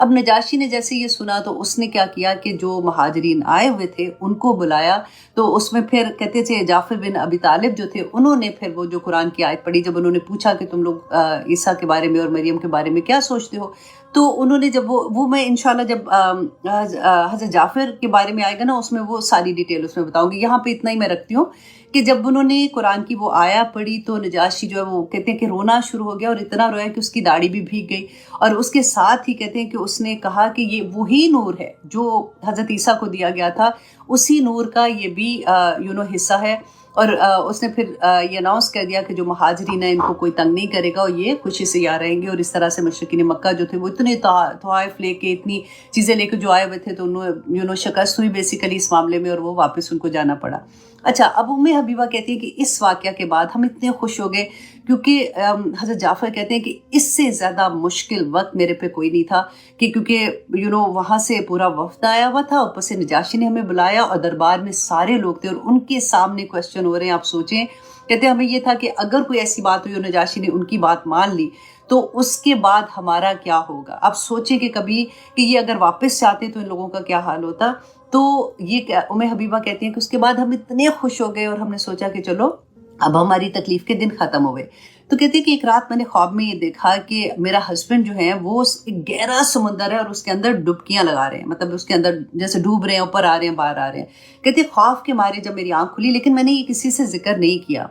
اب نجاشی نے جیسے یہ سنا تو اس نے کیا کیا کہ جو مہاجرین آئے ہوئے تھے ان کو بلایا، تو اس میں پھر کہتے تھے جعفر بن ابی طالب جو تھے انہوں نے پھر وہ جو قرآن کی آیت پڑھی، جب انہوں نے پوچھا کہ تم لوگ عیسیٰ کے بارے میں اور مریم کے بارے میں کیا سوچتے ہو، تو انہوں نے جب وہ میں انشاءاللہ جب حضرت جعفر کے بارے میں آئے گا نا اس میں وہ ساری ڈیٹیل اس میں بتاؤں گی، یہاں پہ اتنا ہی میں رکھتی ہوں کہ جب انہوں نے قرآن کی وہ آیا پڑھی تو نجاشی جو ہے وہ کہتے ہیں کہ رونا شروع ہو گیا، اور اتنا رویا کہ اس کی داڑھی بھی بھیگ گئی، اور اس کے ساتھ ہی کہتے ہیں کہ اس نے کہا کہ یہ وہی نور ہے جو حضرت عیسیٰ کو دیا گیا تھا، اسی نور کا یہ بھی حصہ ہے، اور اس نے پھر یہ اناؤنس کر دیا کہ جو مہاجرین ہیں ان کو کوئی تنگ نہیں کرے گا، اور یہ خوشی سے یہاں رہیں گے، اور اس طرح سے مشرکین مکہ جو تھے وہ اتنے طوائف لے کے اتنی چیزیں لے کے جو آئے ہوئے تھے تو انہوں شکست ہوئی بیسیکلی اس معاملے میں، اور وہ واپس ان کو جانا پڑا۔ اچھا، اب حبیبہ کہتی ہے کہ اس واقعہ کے بعد ہم اتنے خوش ہو گئے، کیونکہ حضرت جعفر کہتے ہیں کہ اس سے زیادہ مشکل وقت میرے پہ کوئی نہیں تھا، کہ کیونکہ وہاں سے پورا وفد آیا ہوا تھا، اوپر سے نجاشی نے ہمیں بلایا اور دربار میں سارے لوگ تھے اور ان کے سامنے کویسچن ہو رہے ہیں، آپ سوچیں۔ کہتے ہیں ہمیں یہ تھا کہ اگر کوئی ایسی بات ہوئی اور نجاشی نے ان کی بات مان لی تو اس کے بعد ہمارا کیا ہوگا۔ آپ سوچیں کہ کبھی کہ یہ اگر واپس سے آتے تو ان لوگوں کا کیا حال ہوتا۔ تو یہ حبیبہ کہتی ہیں کہ اس کے بعد ہم اتنے خوش ہو گئے اور ہم نے سوچا کہ چلو اب ہماری تکلیف کے دن ختم ہوئے۔ تو کہتے ہیں کہ ایک رات میں نے خواب میں یہ دیکھا کہ میرا ہسبینڈ جو ہے وہ ایک گہرا سمندر ہے اور اس کے اندر ڈبکیاں لگا رہے ہیں، مطلب اس کے اندر جیسے ڈوب رہے ہیں، اوپر آ رہے ہیں باہر آ رہے ہیں۔ کہتے ہیں خوف کے مارے جب میری آنکھ کھلی، لیکن میں نے یہ کسی سے ذکر نہیں کیا،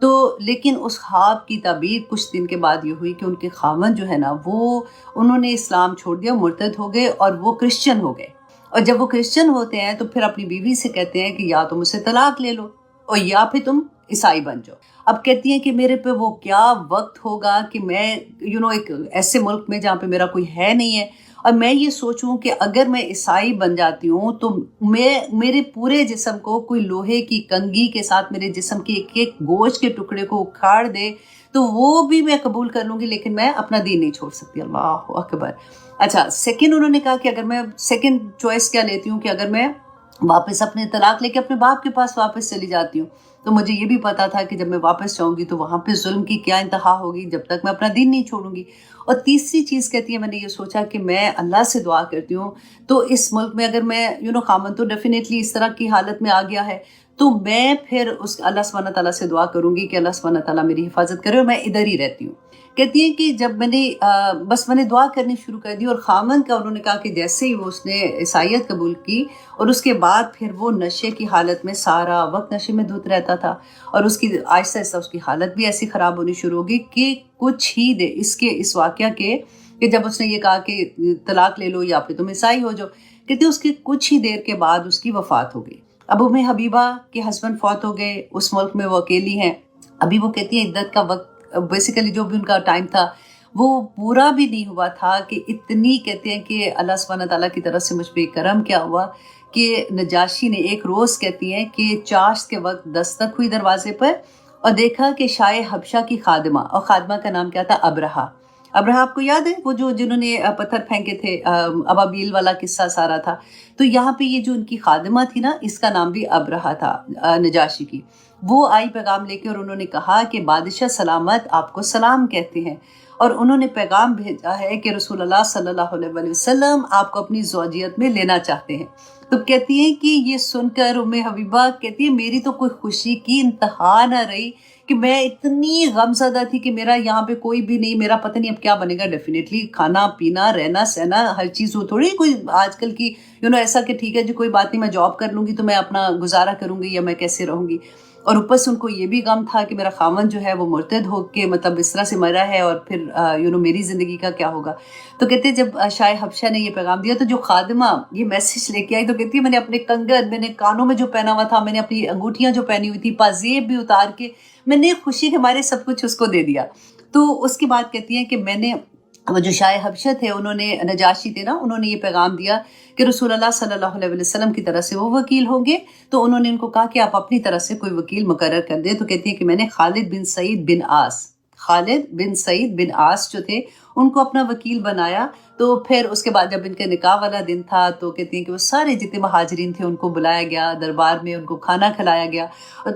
تو لیکن اس خواب کی تعبیر کچھ دن کے بعد یہ ہوئی کہ ان کے خاوند جو ہے نا وہ انہوں نے اسلام چھوڑ دیا، مرتد ہو گئے اور وہ کرسچن ہو گئے، اور جب وہ کرسچن ہوتے ہیں تو پھر اپنی بیوی سے کہتے ہیں کہ یا تم اسے طلاق لے لو اور یا پھر تم عیسائی بن جاؤ۔ اب کہتی ہیں کہ میرے پہ وہ کیا وقت ہوگا کہ میں ایک ایسے ملک میں جہاں پہ میرا کوئی ہے نہیں ہے، اور میں یہ سوچوں کہ اگر میں عیسائی بن جاتی ہوں تو میرے پورے جسم کو کوئی لوہے کی کنگھی کے ساتھ میرے جسم کے ایک ایک گوشت کے ٹکڑے کو اکھاڑ دے تو وہ بھی میں قبول کر لوں گی، لیکن میں اپنا دین نہیں چھوڑ سکتی۔ اللہ اکبر۔ اچھا، سیکنڈ انہوں نے کہا کہ اگر میں سیکنڈ چوائس کیا لیتی ہوں کہ اگر میں واپس اپنے طلاق لے کے اپنے باپ کے پاس واپس چلی جاتی ہوں، تو مجھے یہ بھی پتا تھا کہ جب میں واپس جاؤں گی تو وہاں پہ ظلم کی کیا انتہا ہوگی جب تک میں اپنا دین نہیں چھوڑوں گی۔ اور تیسری چیز کہتی ہے میں نے یہ سوچا کہ میں اللہ سے دعا کرتی ہوں تو اس ملک میں اگر میں خامن تو ڈیفینیٹلی اس طرح کی حالت میں آ گیا ہے تو میں پھر اس اللہ سبحانہ تعالیٰ سے دعا کروں گی کہ اللہ سبحانہ تعالیٰ میری حفاظت کرے، اور میں ادھر ہی رہتی ہوں۔ کہتی ہیں کہ جب میں نے دعا کرنی شروع کر دی، اور خامن کا انہوں نے کہا کہ جیسے ہی وہ اس نے عیسائیت قبول کی اور اس کے بعد پھر وہ نشے کی حالت میں سارا وقت نشے میں دھت رہتا تھا، اور اس کی آہستہ آہستہ اس کی حالت بھی ایسی خراب ہونی شروع ہوگی کہ کچھ ہی دے اس واقعہ کے کہ جب اس نے یہ کہا کہ طلاق لے لو یا پھر تم عیسائی ہو جاؤ، کہتے اس کی کچھ ہی دیر کے بعد اس کی وفات ہو گئی۔ اب حبیبہ کے ہسبینڈ فوت ہو گئے، اس ملک میں وہ اکیلی ہیں۔ ابھی وہ کہتی ہیں عدت کا وقت بیسیکلی جو بھی ان کا ٹائم تھا وہ پورا بھی نہیں ہوا تھا کہ اتنی کہتے ہیں کہ اللہ سبحانہ تعالیٰ کی طرف سے مجھ پہ کرم کیا ہوا کہ نجاشی نے ایک روز کہتی ہیں کہ چاشت کے وقت دستک ہوئی دروازے پر، اور دیکھا کہ شاہ حبشہ کی خادمہ، اور خادمہ کا نام کیا تھا؟ ابرہا۔ ابرہا آپ کو یاد ہے وہ جنہوں نے پتھر پھینکے تھے، ابابیل والا قصہ سارا تھا، تو یہاں پہ یہ جو ان کی خادمہ تھی نا اس کا نام بھی ابرہا تھا نجاشی کی۔ وہ آئی پیغام لے کے اور انہوں نے کہا کہ بادشاہ سلامت آپ کو سلام کہتے ہیں، اور انہوں نے پیغام بھیجا ہے کہ رسول اللہ صلی اللہ علیہ وسلم آپ کو اپنی زوجیت میں لینا چاہتے ہیں۔ تو کہتی ہیں کہ یہ سن کر حبیبہ کہتی ہے میری تو کوئی خوشی کی انتہا نہ رہی کہ میں اتنی غم زدہ تھی کہ میرا یہاں پہ کوئی بھی نہیں، میرا پتہ نہیں اب کیا بنے گا۔ ڈیفینیٹلی کھانا پینا رہنا سہنا ہر چیز، وہ تھوڑی کوئی آج کل کی ایسا کہ ٹھیک ہے جی کوئی بات نہیں میں جاب کر لوں گی تو میں اپنا گزارا کروں گی یا میں کیسے رہوں گی۔ اور اوپر سے ان کو یہ بھی غم تھا کہ میرا خاوند جو ہے وہ مرتد ہو کے مطلب اس طرح سے مرا ہے، اور پھر میری زندگی کا کیا ہوگا۔ تو کہتے ہیں جب شاہ حبشہ نے یہ پیغام دیا تو جو خادمہ یہ میسج لے کے آئی تو کہتی ہے میں نے اپنے کنگن، میں نے کانوں میں جو پہنا ہوا تھا، میں نے اپنی انگوٹھیاں جو پہنی ہوئی تھی، پازیب بھی اتار کے میں نے خوشی کے مارے سب کچھ اس کو دے دیا۔ تو اس کے بعد کہتی ہیں کہ میں نے وہ جو شاہ حبشہ تھے انہوں نے، نجاشی تھے نا، انہوں نے یہ پیغام دیا کہ رسول اللہ صلی اللہ علیہ وسلم کی طرف سے وہ وکیل ہوں گے، تو انہوں نے ان کو کہا کہ آپ اپنی طرف سے کوئی وکیل مقرر کر دیں۔ تو کہتی ہے کہ میں نے خالد بن سعید بن عاص جو تھے ان کو اپنا وکیل بنایا۔ تو پھر اس کے بعد جب ان کے نکاح والا دن تھا تو کہتی ہیں کہ وہ سارے جتنے مہاجرین تھے ان کو بلایا گیا دربار میں، ان کو کھانا کھلایا گیا،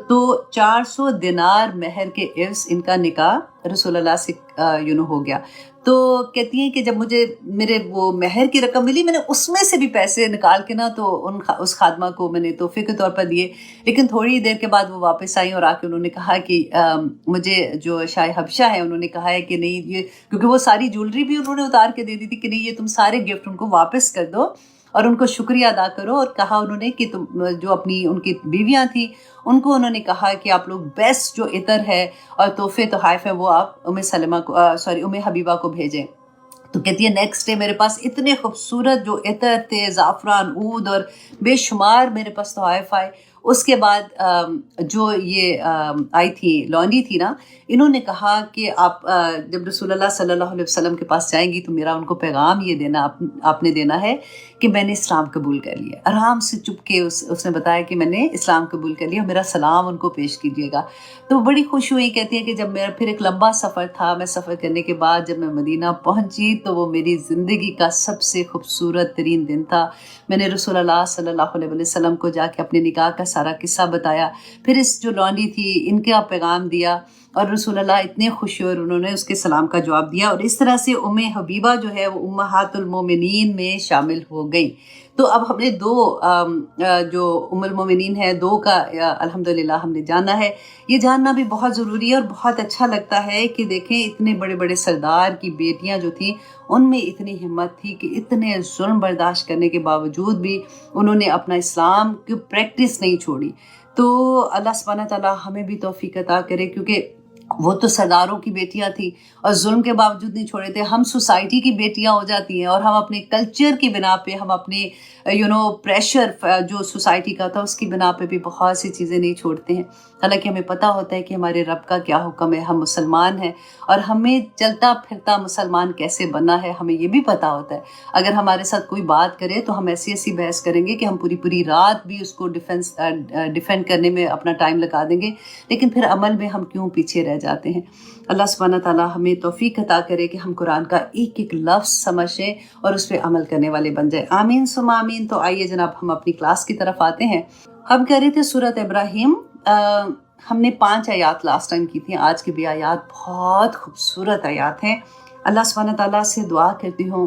تو 400 دینار مہر کے عوض ان کا نکاح رسول اللہ سے ہو گیا۔ تو کہتی ہیں کہ جب مجھے میرے وہ مہر کی رقم ملی، میں نے اس میں سے بھی پیسے نکال کے نا تو اس خادمہ کو میں نے تحفے کے طور پر دیے، لیکن تھوڑی دیر کے بعد وہ واپس آئیں اور آ کے انہوں نے کہا کہ مجھے جو شاہ حبشہ ہے انہوں نے کہا ہے کہ نہیں یہ، کیونکہ وہ ساری جولری بھی انہوں نے اتار کے دے دی تھی، کہ نہیں یہ تم سارے گفٹ ان کو واپس کر دو اور ان کو شکریہ ادا کرو. اور کہا انہوں نے کہ تم جو اپنی ان کی بیویاں تھیں ان کو انہوں نے کہا کہ آپ لوگ بیسٹ جو عطر ہے اور تحفے تحائف ہیں وہ آپ ام سلمہ کو ام حبیبہ کو بھیجیں. تو کہتی ہے نیکسٹ ڈے میرے پاس اتنے خوبصورت جو عطر تھے، زعفران، عود اور بے شمار میرے پاس تحائف آئے. اس کے بعد جو یہ آئی تھی لونڈی تھی نا، انہوں نے کہا کہ آپ جب رسول اللہ صلی اللہ علیہ وسلم کے پاس جائیں گی تو میرا ان کو پیغام یہ دینا، آپ نے دینا ہے کہ میں نے اسلام قبول کر لیا. آرام سے چپ کے اس نے بتایا کہ میں نے اسلام قبول کر لیا، میرا سلام ان کو پیش کیجیے گا. تو بڑی خوش ہوئی. کہتی ہیں کہ جب میرا پھر ایک لمبا سفر تھا، میں سفر کرنے کے بعد جب میں مدینہ پہنچی تو وہ میری زندگی کا سب سے خوبصورت ترین دن تھا. میں نے رسول اللہ صلی اللہ علیہ وسلم کو جا کے اپنے نکاح کا سارا قصہ بتایا، پھر اس جو لونڈی تھی ان کا پیغام دیا اور رسول اللہ اتنے خوش ہوئے اور انہوں نے اس کے سلام کا جواب دیا. اور اس طرح سے ام حبیبہ جو ہے وہ امہات المومنین میں شامل ہو گئی. تو اب ہم نے دو جو ام المومنین ہیں دو کا الحمدللہ ہم نے جانا ہے. یہ جاننا بھی بہت ضروری ہے اور بہت اچھا لگتا ہے کہ دیکھیں اتنے بڑے بڑے سردار کی بیٹیاں جو تھیں ان میں اتنی ہمت تھی کہ اتنے ظلم برداشت کرنے کے باوجود بھی انہوں نے اپنا اسلام کی پریکٹس نہیں چھوڑی. تو اللہ سبحانہ تعالیٰ ہمیں بھی توفیق عطا کرے، کیونکہ وہ تو سرداروں کی بیٹیاں تھیں اور ظلم کے باوجود نہیں چھوڑے تھے. ہم سوسائٹی کی بیٹیاں ہو جاتی ہیں اور ہم اپنے کلچر کی بنا پہ، ہم اپنے پریشر جو سوسائٹی کا تھا اس کی بنا پہ بھی بہت سی چیزیں نہیں چھوڑتے ہیں. حالانکہ ہمیں پتہ ہوتا ہے کہ ہمارے رب کا کیا حکم ہے، ہم مسلمان ہیں اور ہمیں چلتا پھرتا مسلمان کیسے بننا ہے ہمیں یہ بھی پتہ ہوتا ہے. اگر ہمارے ساتھ کوئی بات کرے تو ہم ایسی بحث کریں گے کہ ہم پوری رات بھی اس کو ڈیفینڈ کرنے میں اپنا ٹائم لگا دیں گے، لیکن پھر عمل میں ہم کیوں پیچھے رہ جاتے ہیں. اللہ سبحانہ تعالیٰ ہمیں توفیق عطا کرے کہ ہم قرآن کا ایک ایک لفظ سمجھیں اور اس پہ عمل کرنے والے بن جائیں. آمین ثم آمین. تو آئیے جناب ہم اپنی کلاس کی طرف آتے ہیں. ہم کہہ رہے تھے سورۃ ابراہیم، ہم نے 5 آیات لاسٹ ٹائم کی تھیں. آج کی بھی آیات بہت خوبصورت آیات ہیں. اللہ سبحانہ تعالیٰ سے دعا کرتی ہوں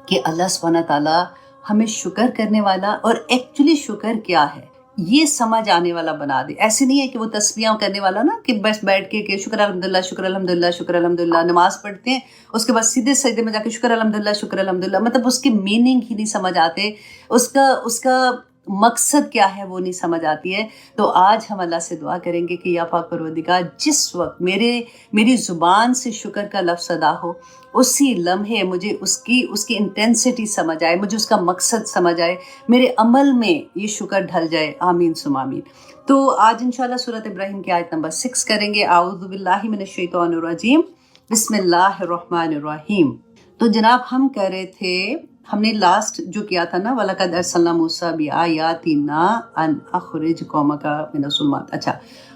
کہ اللہ سبحانہ تعالیٰ ہمیں شکر کرنے والا اور ایکچولی شکر کیا ہے یہ سمجھ آنے والا بنا دے. ایسے نہیں ہے کہ وہ تسبیحاں کرنے والا نا کہ بس بیٹھ کے کہ شکر الحمدللہ شکر الحمدللہ شکر الحمدللہ نماز پڑھتے ہیں، اس کے بعد سیدھے سجدے میں جا کے شکر الحمدللہ شکر الحمدللہ، مطلب اس کی میننگ ہی نہیں سمجھ آتے، اس کا مقصد کیا ہے وہ نہیں سمجھ آتی ہے. تو آج ہم اللہ سے دعا کریں گے کہ یا پاک پروردگار جس وقت میری زبان سے شکر کا لفظ ادا ہو اسی لمحے مجھے اس کی انٹینسٹی سمجھ آئے، مجھے اس کا مقصد سمجھ آئے، میرے عمل میں یہ شکر ڈھل جائے. آمین ثم آمین. تو آج انشاءاللہ سورۃ ابراہیم کی آیت نمبر 6 کریں گے. اعوذ باللہ من الشیطان الرجیم، بسم اللہ الرحمن الرحیم. تو جناب ہم کہہ رہے تھے، ہم نے لاسٹ جو کیا تھا نا وَلَقَدْ أَرْسَلْنَا مُوسَىٰ بِآيَاتِنَا أَنْ أَخْرِجْ قَوْمَكَ مِنَ الظُّلُمَاتِ. اچھا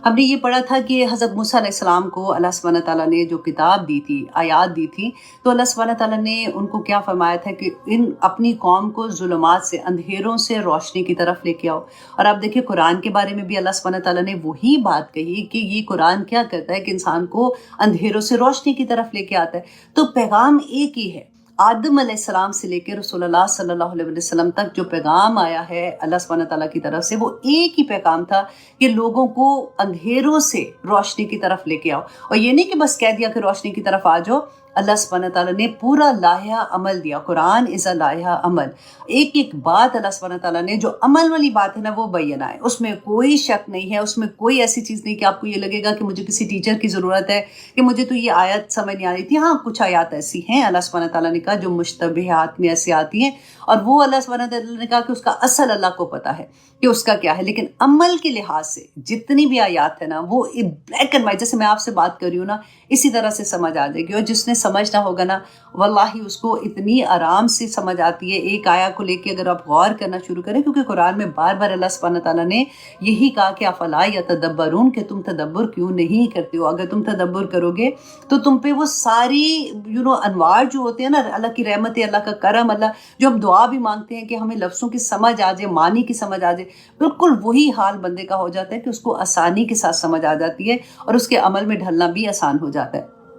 ہم نے یہ پڑھا تھا کہ حضرت موسیٰ علیہ السلام کو اللہ سبحانہ تعالیٰ نے جو کتاب دی تھی، آیات دی تھی، تو اللہ سبحانہ تعالیٰ نے ان کو کیا فرمایا تھا کہ اپنی قوم کو ظلمات سے، اندھیروں سے روشنی کی طرف لے کے آؤ. اور آپ دیکھیں قرآن کے بارے میں بھی اللہ سبحانہ تعالیٰ نے وہی بات کہی کہ یہ قرآن کیا کرتا ہے کہ انسان کو اندھیروں سے روشنی کی طرف لے کے آتا ہے. تو پیغام ایک ہی ہے. آدم علیہ السلام سے لے کے رسول اللہ صلی اللہ علیہ وسلم تک جو پیغام آیا ہے اللہ سبحانہ تعالیٰ کی طرف سے وہ ایک ہی پیغام تھا کہ لوگوں کو اندھیروں سے روشنی کی طرف لے کے آؤ. اور یہ نہیں کہ بس کہہ دیا کہ روشنی کی طرف آ جاؤ. اللہ سبحانہ تعالیٰ نے پورا لائحہ عمل دیا. قرآن از اے لائحہ عمل. ایک ایک بات اللہ سبحانہ تعالیٰ نے جو عمل والی بات ہے نا وہ بیان ہے، اس میں کوئی شک نہیں ہے، اس میں کوئی ایسی چیز نہیں کہ آپ کو یہ لگے گا کہ مجھے کسی ٹیچر کی ضرورت ہے کہ مجھے تو یہ آیت سمجھ نہیں آ رہی تھی. ہاں کچھ آیات ایسی ہیں اللہ سبحانہ تعالیٰ نے کہا جو مشتبہات میں ایسی آتی ہیں اور وہ اللہ سبحانہ تعالیٰ نے کہا کہ اس کا اصل اللہ کو پتہ ہے کہ اس کا کیا ہے. لیکن عمل کے لحاظ سے جتنی بھی آیات ہیں نا وہ بلیک اینڈ وائٹ، جیسے میں آپ سے بات کر رہی ہوں نا اسی طرح سے سمجھ آ جائے گی. اور جس نے سمجھنا ہوگا نا واللہ اس کو اتنی آرام سے سمجھ آتی ہے. ایک آیا کو لے کے اگر آپ غور کرنا شروع کریں، کیونکہ قرآن میں بار بار اللہ سبحانہ تعالیٰ نے یہی کہا کہ افلا یتدبرون، کہ تم تدبر کیوں نہیں کرتے ہو. اگر تم تدبر کرو گے تو تم پہ وہ ساری انوار جو ہوتے ہیں نا، اللہ کی رحمت، اللہ کا کرم، اللہ جو ہم دعا بھی مانگتے ہیں کہ ہمیں لفظوں کی سمجھ آ جائے، معنی کی سمجھ آ جائے، بالکل وہی حال بندے کا ہو جاتا ہے کہ اس کو آسانی کے ساتھ سمجھ آ جاتی ہے اور اس کے عمل میں ڈھلنا بھی آسان ہو جاتا ہے.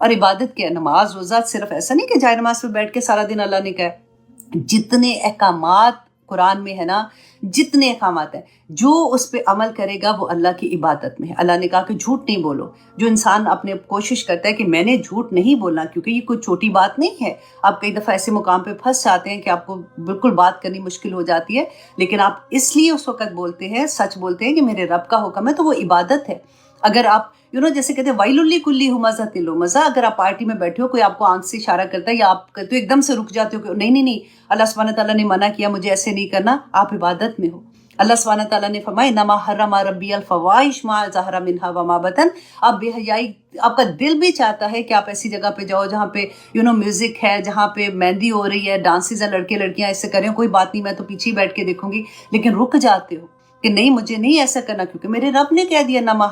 اور عبادت کیا ہے؟ نماز روزہ صرف ایسا نہیں کہ جائے نماز پہ بیٹھ کے سارا دن اللہ نے کہا ہے، جتنے احکامات قرآن میں ہے نا، جتنے احکامات ہیں، جو اس پہ عمل کرے گا وہ اللہ کی عبادت میں ہے۔ اللہ نے کہا کہ جھوٹ نہیں بولو۔ جو انسان اپنے کوشش کرتا ہے کہ میں نے جھوٹ نہیں بولنا، کیونکہ یہ کوئی چھوٹی بات نہیں ہے، آپ کئی دفعہ ایسے مقام پہ پھنس جاتے ہیں کہ آپ کو بالکل بات کرنی مشکل ہو جاتی ہے، لیکن آپ اس لیے اس وقت بولتے ہیں، سچ بولتے ہیں کہ میرے رب کا حکم ہے، تو وہ عبادت ہے۔ اگر آپ جیسے کہتے ہیں وَيْلٌ لِكُلِّ ہُمَزَةٍ لُمَزَةٍ، اگر آپ پارٹی میں بیٹھے ہو، کوئی آپ کو آنکھ سے اشارہ کرتا ہے یا آپ تو ایک دم سے رک جاتے ہو کہ نہیں نہیں نہیں، اللہ سبحانہ تعالیٰ نے منع کیا، مجھے ایسے نہیں کرنا، آپ عبادت میں ہو۔ اللہ سبحانہ تعالیٰ نے فرمایا انما حرم ربی الفواحش ما ظہر منہا وما بطن، آپ بے حیائی، آپ کا دل بھی چاہتا ہے کہ آپ ایسی جگہ پہ جاؤ جہاں پہ میوزک ہے، جہاں پہ مہندی ہو رہی ہے، ڈانسز ہیں، لڑکے لڑکیاں ایسے کر رہے ہیں، کوئی بات نہیں، میں تو پیچھے بیٹھ کے دیکھوں گی، لیکن رک جاتے ہو کہ نہیں مجھے نہیں ایسا کرنا، کیونکہ میرے رب نے کہہ دیا نما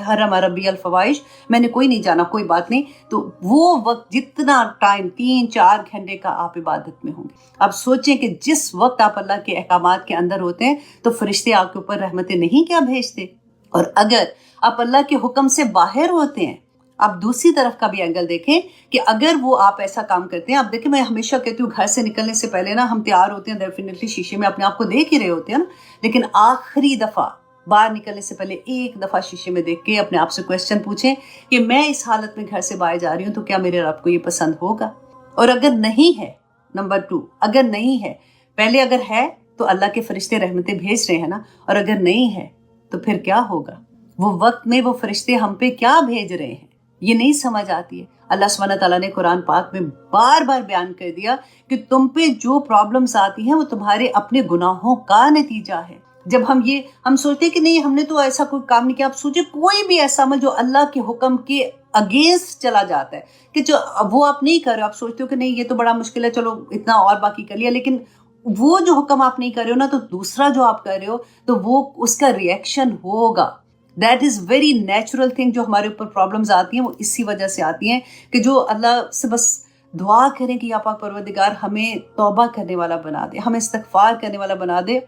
حرم ربی الفواحش، میں نے کوئی نہیں جانا، کوئی بات نہیں۔ تو وہ وقت جتنا ٹائم 3-4 گھنٹے کا آپ عبادت میں ہوں گے، آپ سوچیں کہ جس وقت آپ اللہ کے احکامات کے اندر ہوتے ہیں تو فرشتے آپ کے اوپر رحمتیں نہیں کیا بھیجتے، اور اگر آپ اللہ کے حکم سے باہر ہوتے ہیں، آپ دوسری طرف کا بھی اینگل دیکھیں کہ اگر وہ آپ ایسا کام کرتے ہیں، آپ دیکھیں میں ہمیشہ کہتی ہوں گھر سے نکلنے سے پہلے نا ہم تیار ہوتے ہیں، ڈیفینیٹلی شیشے میں اپنے آپ کو دیکھ ہی رہے ہوتے ہیں نا، لیکن آخری دفعہ باہر نکلنے سے پہلے ایک دفعہ شیشے میں دیکھ کے اپنے آپ سے کویسچن پوچھیں کہ میں اس حالت میں گھر سے باہر جا رہی ہوں تو کیا میرے رب کو یہ پسند ہوگا؟ اور اگر نہیں ہے، نمبر 2، اگر نہیں ہے، پہلے اگر ہے تو اللہ کے فرشتے رحمتیں بھیج رہے ہیں نا، اور اگر نہیں ہے تو پھر کیا ہوگا؟ وہ وقت میں وہ فرشتے ہم پہ کیا بھیج رہے ہیں یہ نہیں سمجھ آتی ہے۔ اللہ سبحانہ تعالیٰ نے قرآن پاک میں بار بار بیان کر دیا کہ تم پہ جو پرابلمز آتی ہیں وہ تمہارے اپنے گناہوں کا نتیجہ ہے۔ جب ہم سوچتے ہیں کہ نہیں ہم نے تو ایسا کوئی کام نہیں کیا، آپ سوچیں کوئی بھی ایسا عمل جو اللہ کے حکم کے اگینسٹ چلا جاتا ہے کہ جو وہ آپ نہیں کر رہے ہو، آپ سوچتے ہو کہ نہیں یہ تو بڑا مشکل ہے، چلو اتنا اور باقی کر لیا، لیکن وہ جو حکم آپ نہیں کر رہے ہو نا، تو دوسرا جو آپ کر رہے ہو تو وہ اس کا ریئیکشن ہوگا۔ That is very natural thing. جو ہمارے اوپر پرابلمز آتی ہیں وہ اسی وجہ سے آتی ہیں کہ جو اللہ سے بس دعا کریں کہ یا پاک پروردگار ہمیں توبہ کرنے والا بنا دے، ہمیں استغفار کرنے والا بنا دے،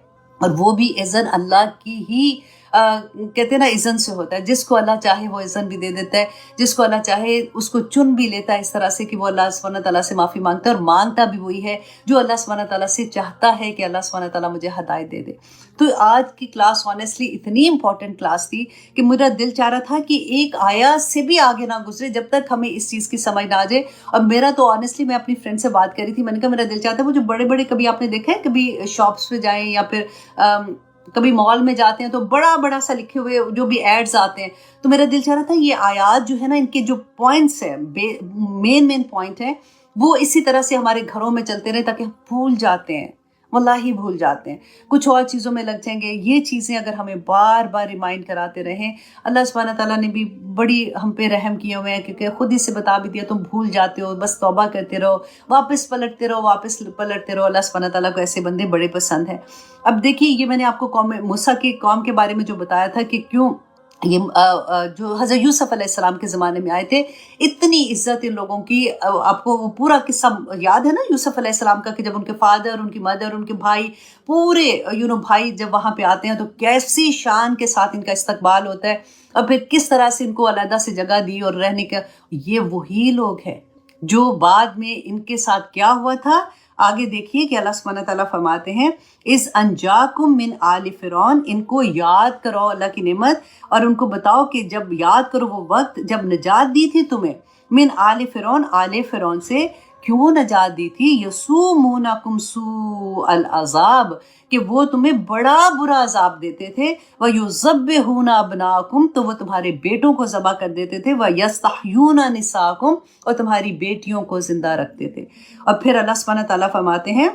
اور وہ بھی اذن اللہ کی ہی کہتے ہیں نا اذن سے ہوتا ہے، جس کو اللہ چاہے وہ اذن بھی دے دیتا ہے، جس کو اللہ چاہے اس کو چن بھی لیتا ہے اس طرح سے کہ وہ اللہ سبحانہ تعالیٰ سے معافی مانگتا ہے، اور مانگتا بھی وہی ہے جو اللہ سبحانہ تعالیٰ سے چاہتا ہے کہ اللہ سبحانہ تعالیٰ مجھے ہدایت دے دے۔ تو آج کی کلاس آنیسٹلی اتنی امپورٹنٹ کلاس تھی کہ میرا دل چاہ رہا تھا کہ ایک آیات سے بھی آگے نہ گزرے جب تک ہمیں اس چیز کی سمجھ نہ آ جائے۔ اور میرا تو آنیسٹلی میں اپنی فرینڈ سے بات کر رہی تھی، میں نے کہا میرا دل چاہتا ہے وہ جو بڑے بڑے، کبھی آپ نے دیکھا ہے کبھی شاپس پہ جائیں یا پھر کبھی مال میں جاتے ہیں تو بڑا بڑا سا لکھے ہوئے جو بھی ایڈز آتے ہیں، تو میرا دل چاہ رہا تھا یہ آیات جو ہے نا، ان کے جو پوائنٹس ہیں، مین پوائنٹ ہیں، وہ اسی طرح سے ہمارے گھروں میں چلتے رہے تاکہ ہم بھول جاتے ہیں، واللہ بھول جاتے ہیں، کچھ اور چیزوں میں لگ جائیں گے۔ یہ چیزیں اگر ہمیں بار بار ریمائنڈ کراتے رہیں، اللہ سبحانہ تعالیٰ نے بھی بڑی ہم پہ رحم کیے ہوئے ہیں کیونکہ خود ہی سے بتا بھی دیا تم بھول جاتے ہو، بس توبہ کرتے رہو، واپس پلٹتے رہو، واپس پلٹتے رہو۔ اللہ سبحانہ تعالیٰ کو ایسے بندے بڑے پسند ہیں۔ اب دیکھیے یہ میں نے آپ کو موسیٰ کی قوم کے بارے میں جو بتایا تھا کہ کیوں یہ جو حضرت یوسف علیہ السلام کے زمانے میں آئے تھے، اتنی عزت ان لوگوں کی، آپ کو وہ پورا قصہ یاد ہے نا یوسف علیہ السلام کا، کہ جب ان کے فادر، ان کی مدر، ان کے بھائی، پورے بھائی جب وہاں پہ آتے ہیں تو کیسی شان کے ساتھ ان کا استقبال ہوتا ہے، اور پھر کس طرح سے ان کو علیحدہ سے جگہ دی اور رہنے کا۔ یہ وہی لوگ ہیں جو بعد میں ان کے ساتھ کیا ہوا تھا، آگے دیکھیے کہ اللہ سبحانہ تعالیٰ فرماتے ہیں اِذْ أَنْجَاكُمْ مِنْ آلِ فِرْعَوْنَ، ان کو یاد کرو اللہ کی نعمت، اور ان کو بتاؤ کہ جب یاد کرو وہ وقت جب نجات دی تھی تمہیں، من آل فرعون، آل فرعون سے کیوں نجات دی تھی، یسومونکم سوء العذاب، کہ وہ تمہیں بڑا برا عذاب دیتے تھے، وَيُذَبِّحُونَ أَبْنَاءَكُمْ، تو وہ تمہارے بیٹوں کو ذبح کر دیتے تھے، وَيَسْتَحْيُونَ نِسَاءَكُمْ، اور تمہاری بیٹیوں کو زندہ رکھتے تھے۔ اور پھر اللہ سبحانہ تعالیٰ فرماتے ہیں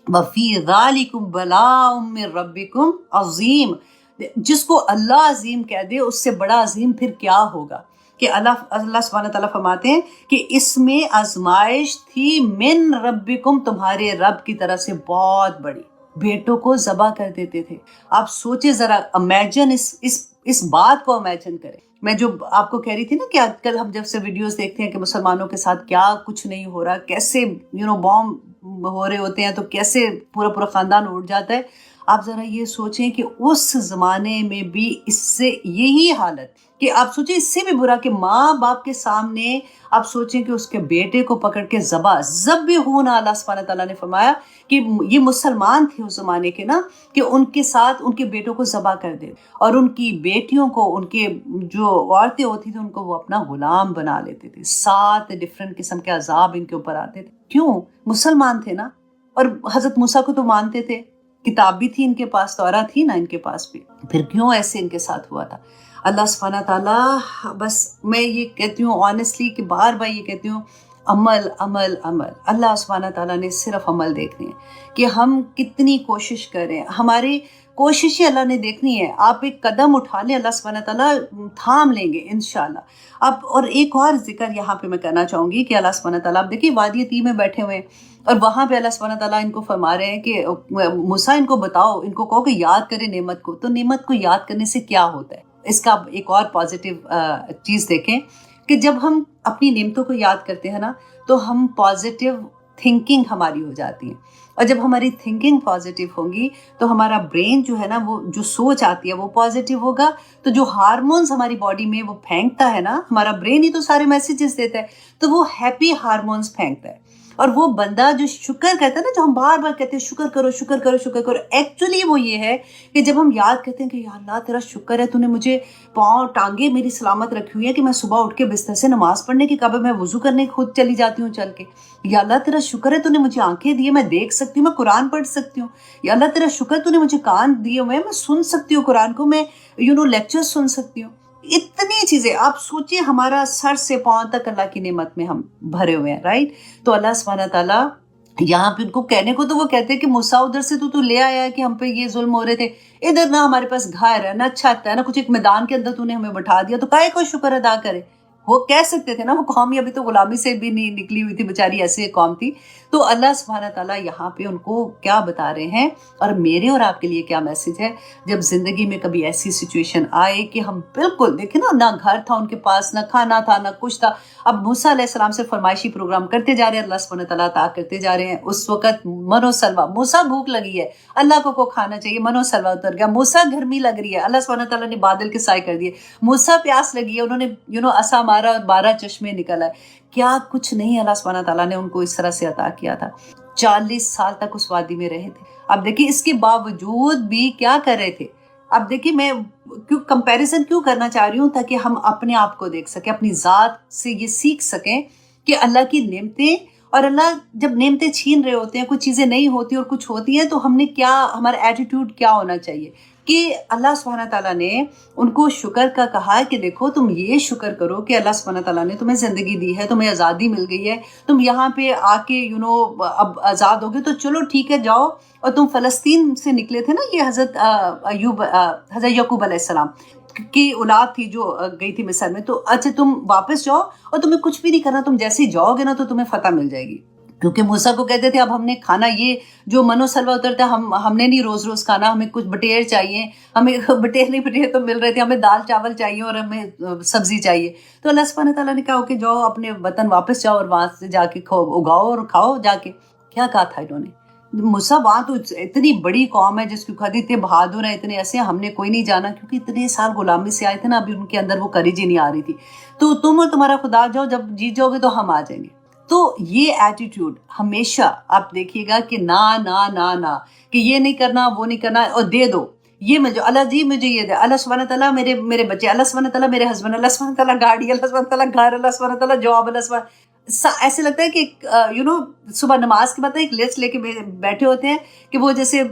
وَفِي ذَلِكُمْ بَلَاءٌ مِّن رَبِّكُمْ عَظِيمٌ، جس کو اللہ عظیم کہہ دے اس سے بڑا عظیم پھر کیا ہوگا، کہ اللہ سبحانہ تعالیٰ فرماتے ہیں کہ اس میں آزمائش تھی من ربکم، تمہارے رب کی طرف سے بہت بڑی، بیٹوں کو ذبح کر دیتے تھے۔ آپ سوچے ذرا، امیجن اس بات کو امیجن کریں۔ میں جو آپ کو کہہ رہی تھی نا کہ آج کل ہم جب سے ویڈیوز دیکھتے ہیں کہ مسلمانوں کے ساتھ کیا کچھ نہیں ہو رہا، کیسے بوم ہو رہے ہوتے ہیں تو کیسے پورا پورا خاندان اٹھ جاتا ہے. آپ ذرا یہ سوچیں کہ اس زمانے میں بھی اس سے یہی حالت, کہ آپ سوچیں اس سے بھی برا کہ ماں باپ کے سامنے آپ سوچیں کہ اس کے بیٹے کو پکڑ کے ذبح اللہ سبحانہ تعالیٰ نے فرمایا کہ یہ مسلمان تھے اس زمانے کے نا, کہ ان کے ساتھ ان کے بیٹوں کو ذبح کر دے, اور ان کی بیٹیوں کو, ان کے جو عورتیں ہوتی تھیں ان کو وہ اپنا غلام بنا لیتے تھے. 7 ڈفرینٹ قسم کے عذاب ان کے اوپر آتے تھے. کیوں؟ مسلمان تھے نا, اور حضرت موسیٰ کو تو مانتے تھے, کتاب بھی تھی ان کے پاس, تورات تھی نا ان کے پاس بھی, پھر کیوں ایسے ان کے ساتھ ہوا تھا؟ اللہ سبحانہ تعالیٰ, بس میں یہ کہتی ہوں آنیسٹلی کہ بار بار یہ کہتی ہوں, عمل عمل عمل. اللہ سبحانہ تعالیٰ نے صرف عمل دیکھنے ہیں کہ ہم کتنی کوشش کریں, ہماری کوششیں اللہ نے دیکھنی ہے. آپ ایک قدم اٹھا لیں, اللہ سبحانہ تعالیٰ تھام لیں گے انشاءاللہ. اب اور ایک اور ذکر یہاں پہ میں کرنا چاہوں گی کہ اللہ سبحانہ تعالیٰ, آپ دیکھیے وادی طی میں بیٹھے ہوئے ہیں, اور وہاں پہ اللہ سبحانہ تعالیٰ ان کو فرما رہے ہیں کہ موسیٰ ان کو بتاؤ, ان کو کہو کہ یاد کریں نعمت کو. تو نعمت کو یاد کرنے سے کیا ہوتا ہے؟ اس کا ایک اور پازیٹیو چیز دیکھیں کہ جب ہم اپنی نعمتوں کو یاد کرتے ہیں نا, تو ہم پازیٹیو تھنکنگ ہماری ہو جاتی ہے, اور جب ہماری تھنکنگ پازیٹیو ہوگی تو ہمارا برین جو ہے نا, وہ جو سوچ آتی ہے وہ پازیٹیو ہوگا. تو جو ہارمونز ہماری باڈی میں وہ پھینکتا ہے نا, ہمارا برین ہی تو سارے میسیجز دیتا ہے, تو وہ ہیپی ہارمونز پھینکتا ہے. اور وہ بندہ جو شکر کرتا ہے نا, جو ہم بار بار کہتے ہیں شکر کرو شکر کرو شکر کرو, ایکچولی وہ یہ ہے کہ جب ہم یاد کرتے ہیں کہ یا اللہ تیرا شکر ہے, تو نے مجھے پاؤں ٹانگیں میری سلامت رکھی ہوئی ہے کہ میں صبح اٹھ کے بستر سے نماز پڑھنے کی قبل میں وضو کرنے خود چلی جاتی ہوں چل کے. یا اللہ تیرا شکر ہے, تو نے مجھے آنکھیں دی, میں دیکھ سکتی ہوں, میں قرآن پڑھ سکتی ہوں. یا اللہ تیرا شکر, تو نے مجھے کان دیے ہوئے, میں سن سکتی ہوں قرآن کو, میں لیکچر سن سکتی ہوں. اتنی چیزیں آپ سوچیں, ہمارا سر سے پاؤں تک اللہ کی نعمت میں ہم بھرے ہوئے ہیں, رائٹ. تو اللہ سبحانہ تعالیٰ یہاں پہ ان کو کہنے کو تو وہ کہتے ہیں کہ موسیٰ ادھر سے تو لے آیا ہے کہ ہم پہ یہ ظلم ہو رہے تھے, ادھر نہ ہمارے پاس گھر ہے, نہ چھت ہے, نہ کچھ, ایک میدان کے اندر تو نے ہمیں بٹھا دیا, تو کائے کو شکر ادا کرے. وہ کہہ سکتے تھے نا, وہ قوم ابھی تو غلامی سے بھی نہیں نکلی ہوئی تھی بیچاری, ایسے قوم تھی. تو اللہ سبحانہ تعالیٰ یہاں پہ ان کو کیا بتا رہے ہیں, اور میرے اور آپ کے لیے کیا میسج ہے, جب زندگی میں کبھی ایسی سچویشن آئے کہ ہم بالکل دیکھیں نا, نہ گھر تھا ان کے پاس, نہ کھانا تھا, نہ کچھ تھا. اب موسیٰ علیہ السلام سے فرمائشی پروگرام کرتے جا رہے ہیں, اللہ سبحانہ تعالیٰ عطا کرتے جا رہے ہیں. اس وقت منو سلوا, موسیٰ بھوک لگی ہے, اللہ کو کھانا چاہیے, منو سلوا اتر گیا. موسیٰ گرمی لگ رہی ہے, اللہ سبحانہ تعالیٰ نے بادل کے سائے کر دیے. موسیٰ پیاس لگی ہے, انہوں نے عصا مارا اور 12 چشمے نکل آئے. کیا کچھ نہیں اللہ سبحانہ تعالیٰ نے ان کو اس طرح سے عطا کیا تھا. 40 سال تک اس وادی میں رہے تھے. اب دیکھیں اس کے باوجود بھی کیا کر رہے تھے. اب دیکھیں میں کمپیریزن کیوں کرنا چاہ رہی ہوں, تاکہ ہم اپنے آپ کو دیکھ سکیں, اپنی ذات سے یہ سیکھ سکیں کہ اللہ کی نعمتیں, اور اللہ جب نعمتیں چھین رہے ہوتے ہیں, کچھ چیزیں نہیں ہوتی اور کچھ ہوتی ہیں, تو ہم نے کیا, ہمارا ایٹیٹیوڈ کیا ہونا چاہیے. کہ اللہ سبحانہ تعالیٰ نے ان کو شکر کا کہا کہ دیکھو تم یہ شکر کرو کہ اللہ سبحانہ تعالیٰ نے تمہیں زندگی دی ہے, تمہیں آزادی مل گئی ہے, تم یہاں پہ آ کے اب آزاد ہو گئے, تو چلو ٹھیک ہے جاؤ. اور تم فلسطین سے نکلے تھے نا, یہ حضرت یعقوب علیہ السلام کی اولاد تھی جو گئی تھی مصر میں, تو اچھا تم واپس جاؤ اور تمہیں کچھ بھی نہیں کرنا, تم جیسے ہی جاؤ گے نا تو تمہیں فتح مل جائے گی. کیونکہ موسیٰ کو کہتے تھے اب ہم نے کھانا, یہ جو منو سلوا اترتا ہے ہم نے نہیں روز روز کھانا, ہمیں کچھ بٹیر چاہیے, ہمیں بٹیر تو مل رہے تھے, ہمیں دال چاول چاہیے اور ہمیں سبزی چاہیے. تو اللہ سبحانہ تعالیٰ نے کہا کہ جاؤ اپنے وطن واپس جاؤ, اور وہاں سے جا کے اگاؤ اور کھاؤ جا کے. کیا کہا تھا انہوں نے, موسیٰ وہاں تو اتنی بڑی قوم ہے جس کی خود اتنے بہادر ہیں, اتنے ایسے, ہم نے کوئی نہیں جانا کیونکہ اتنے سال غلامی سے آئے تھے نا, ابھی ان کے اندر وہ کریج ہی نہیں آ رہی تھی. تو تم اور تمہارا خدا جاؤ, جب جیت جاؤ گے تو ہم آ جائیں گے. تو یہ ایٹیٹیوڈ ہمیشہ آپ دیکھیے گا کہ نہ نہ نہ نہ, کہ یہ نہیں کرنا وہ نہیں کرنا, اور دے دو یہ مجھے, اللہ جی مجھے یہ دے, اللہ سبحانہ تعالیٰ میرے بچے, اللہ سبحانہ تعالیٰ میرے ہسبینڈ, اللہ سبحانہ تعالیٰ گاڑی, اللہ سبحانہ تعالیٰ گھر, اللہ سبحانہ تعالیٰ جاب, اللہ سبحانہ. ایسے لگتا ہے کہ صبح نماز کے بعد ایک لسٹ لے کے بیٹھے ہوتے ہیں کہ وہ جیسے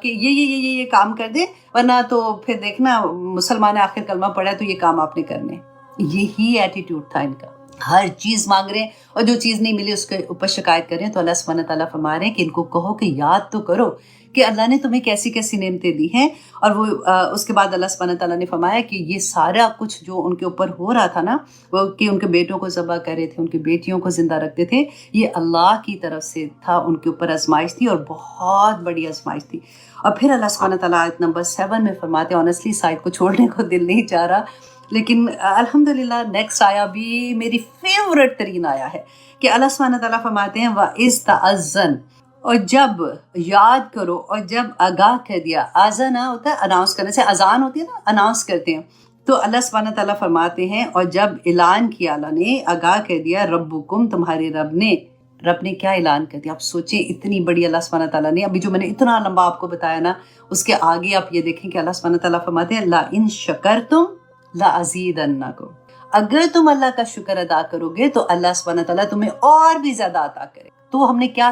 کہ یہ کام کر دے, ورنہ تو پھر دیکھنا مسلمان آخر کلمہ پڑھا ہے تو یہ کام آپ نے کرنے. یہی ایٹیٹیوڈ تھا ان کا, ہر چیز مانگ رہے ہیں, اور جو چیز نہیں ملی اس کے اوپر شکایت کر رہے ہیں. تو اللہ سبحانہ تعالیٰ فرما رہے ہیں کہ ان کو کہو کہ یاد تو کرو کہ اللہ نے تمہیں کیسی کیسی نعمتیں دی ہیں. اور وہ اس کے بعد اللہ سبحانہ تعالیٰ نے فرمایا کہ یہ سارا کچھ جو ان کے اوپر ہو رہا تھا نا, وہ کہ ان کے بیٹوں کو ذبح کر رہے تھے, ان کی بیٹیوں کو زندہ رکھتے تھے, یہ اللہ کی طرف سے تھا, ان کے اوپر آزمائش تھی, اور بہت بڑی آزمائش تھی. اور پھر اللہ سبحانہ تعالیٰ آیت نمبر 7 میں فرماتے ہیں, آنیسٹلی سائد کو چھوڑنے کو دل نہیں چاہ رہا, لیکن الحمدللہ نیکسٹ آیا بھی میری فیوریٹ ترین آیا ہے, کہ اللہ سبحانہ تعالیٰ فرماتے ہیں وَإِذْ تَأَذَّنَ, اور جب یاد کرو اور جب آگاہ کر دیا، آزانا ہوتا ہے اناؤنس کرنے سے، اذان ہوتی ہے نا، اناؤنس کرتے ہیں، تو اللہ سبحانہ تعالیٰ فرماتے ہیں اور جب اعلان کیا اللہ نے، آگاہ کر دیا، ربکم تمہارے رب نے کیا اعلان کر دیا؟ آپ سوچیں اتنی بڑی اللہ سبحانہ تعالیٰ نے، ابھی جو میں نے اتنا لمبا آپ کو بتایا نا، اس کے آگے آپ یہ دیکھیں کہ اللہ سبحانہ تعالیٰ فرماتے ہیں لَإِن شَكَرْتُمْ لَأَزِيدَنَّكُمْ، اگر تم اللہ کا شکر ادا کرو گے تو اللہ سبحانہ تعالیٰ تمہیں اور بھی زیادہ عطا کرے۔ تو ہم نے کیا